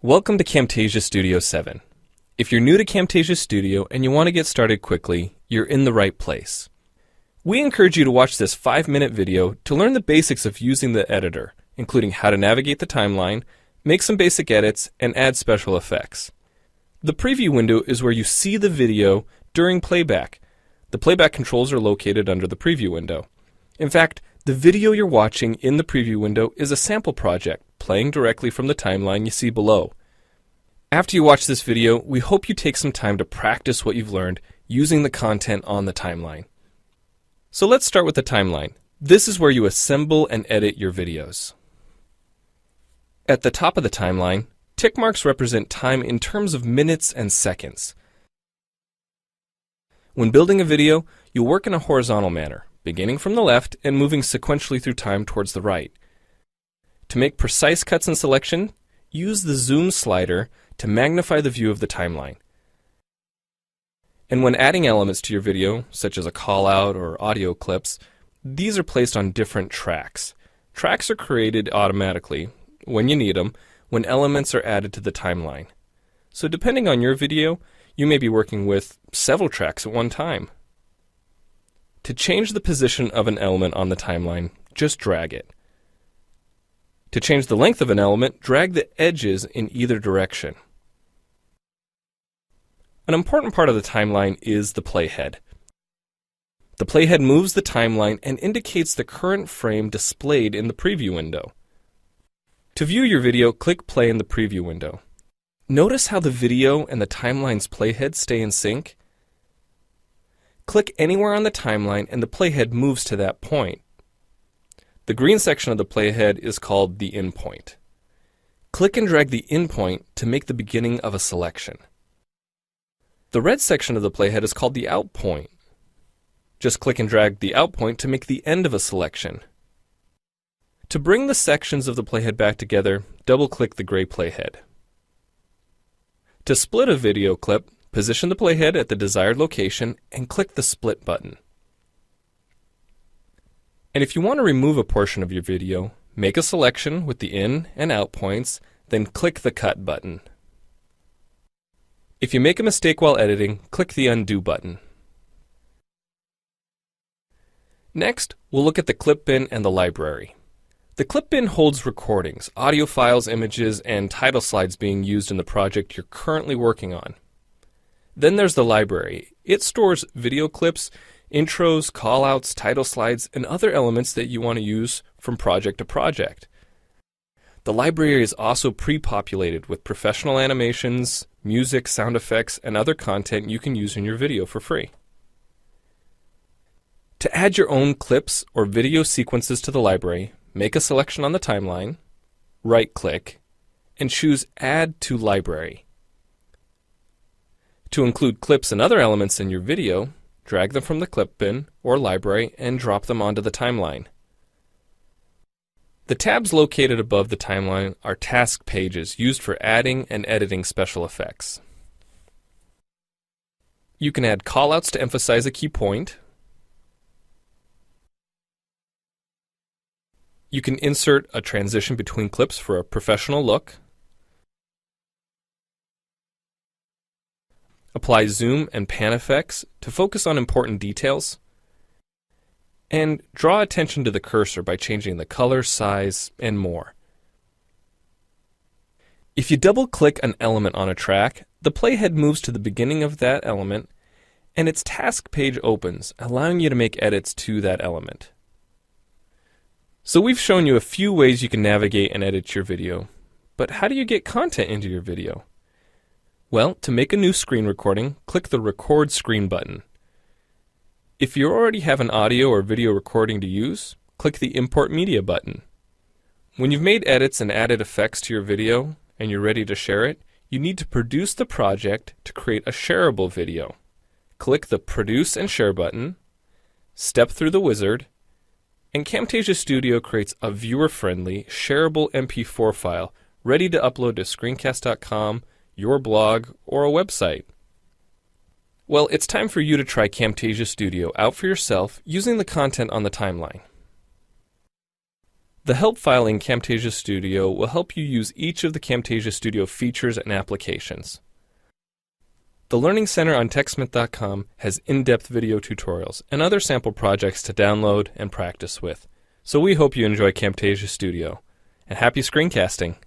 Welcome to Camtasia Studio 7. If you're new to Camtasia Studio and you want to get started quickly, you're in the right place. We encourage you to watch this 5-minute video to learn the basics of using the editor, including how to navigate the timeline, make some basic edits, and add special effects. The preview window is where you see the video during playback. The playback controls are located under the preview window. In fact, the video you're watching in the preview window is a sample project playing directly from the timeline you see below. After you watch this video, we hope you take some time to practice what you've learned using the content on the timeline. So let's start with the timeline. This is where you assemble and edit your videos. At the top of the timeline, tick marks represent time in terms of minutes and seconds. When building a video, you'll work in a horizontal manner, beginning from the left and moving sequentially through time towards the right. To make precise cuts and selection, use the zoom slider to magnify the view of the timeline. And when adding elements to your video, such as a call-out or audio clips, these are placed on different tracks. Tracks are created automatically, when you need them, when elements are added to the timeline. So depending on your video, you may be working with several tracks at one time. To change the position of an element on the timeline, just drag it. To change the length of an element, drag the edges in either direction. An important part of the timeline is the playhead. The playhead moves the timeline and indicates the current frame displayed in the preview window. To view your video, click play in the preview window. Notice how the video and the timeline's playhead stay in sync? Click anywhere on the timeline and the playhead moves to that point. The green section of the playhead is called the in point. Click and drag the in point to make the beginning of a selection. The red section of the playhead is called the out point. Just click and drag the out point to make the end of a selection. To bring the sections of the playhead back together, double-click the gray playhead. To split a video clip, position the playhead at the desired location and click the split button. And if you want to remove a portion of your video, make a selection with the in and out points, then click the cut button. If you make a mistake while editing, click the undo button. Next, we'll look at the clip bin and the library. The clip bin holds recordings, audio files, images, and title slides being used in the project you're currently working on. Then there's the library. It stores video clips, intros, callouts, title slides, and other elements that you want to use from project to project. The library is also pre-populated with professional animations, music, sound effects, and other content you can use in your video for free. To add your own clips or video sequences to the library, make a selection on the timeline, right-click, and choose Add to Library. To include clips and other elements in your video, drag them from the clip bin or library and drop them onto the timeline. The tabs located above the timeline are task pages used for adding and editing special effects. You can add callouts to emphasize a key point. You can insert a transition between clips for a professional look. Apply zoom and pan effects to focus on important details. And draw attention to the cursor by changing the color, size, and more. If you double-click an element on a track, the playhead moves to the beginning of that element, and its task page opens, allowing you to make edits to that element. So we've shown you a few ways you can navigate and edit your video, but how do you get content into your video? Well, to make a new screen recording, click the Record Screen button. If you already have an audio or video recording to use, click the Import Media button. When you've made edits and added effects to your video and you're ready to share it, you need to produce the project to create a shareable video. Click the Produce and Share button, step through the wizard, and Camtasia Studio creates a viewer-friendly, shareable MP4 file ready to upload to Screencast.com, your blog, or a website. Well, it's time for you to try Camtasia Studio out for yourself using the content on the timeline. The help file in Camtasia Studio will help you use each of the Camtasia Studio features and applications. The Learning Center on TechSmith.com has in-depth video tutorials and other sample projects to download and practice with. So we hope you enjoy Camtasia Studio. And happy screencasting!